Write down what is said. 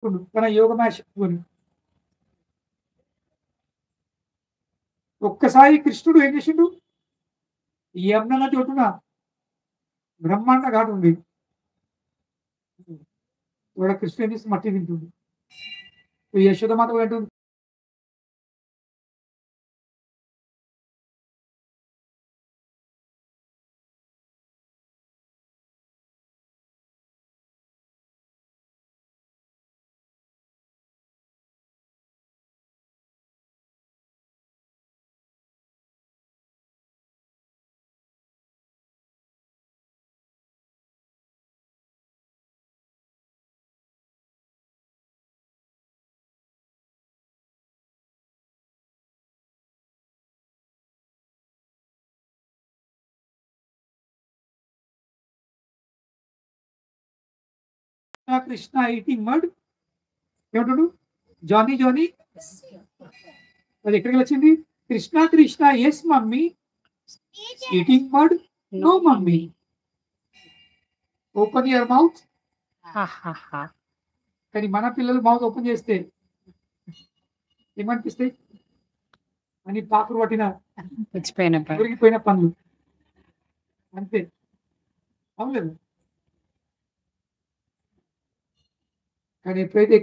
ఇప్పుడు మన యోగమాయ శక్తులు. ఒక్కసారి కృష్ణుడు ఏం చేసిండు? ఈ యమున నది ఒడ్డున బ్రహ్మాండ ఘాట్ ఉంది. ఇవాళ కృష్ణుడు ఏం చేసి మట్టి తింటుండు. ఈ యశోదమాత కూడా అంటుంది కృష్ణ ఈటింగ్ మడ్ ఏమంటాడు? జానీ జానీ అది ఎక్కడికి వచ్చింది? Krishna Krishna yes mummy eating mud no mummy open your mouth. కానీ మన పిల్లలు మౌత్ ఓపెన్ చేస్తే ఏమనిపిస్తాయి? అని పాకురు పట్టిన ఉరిగిపోయిన పనులు అంతే. అవును. కానీ ఎప్పుడైతే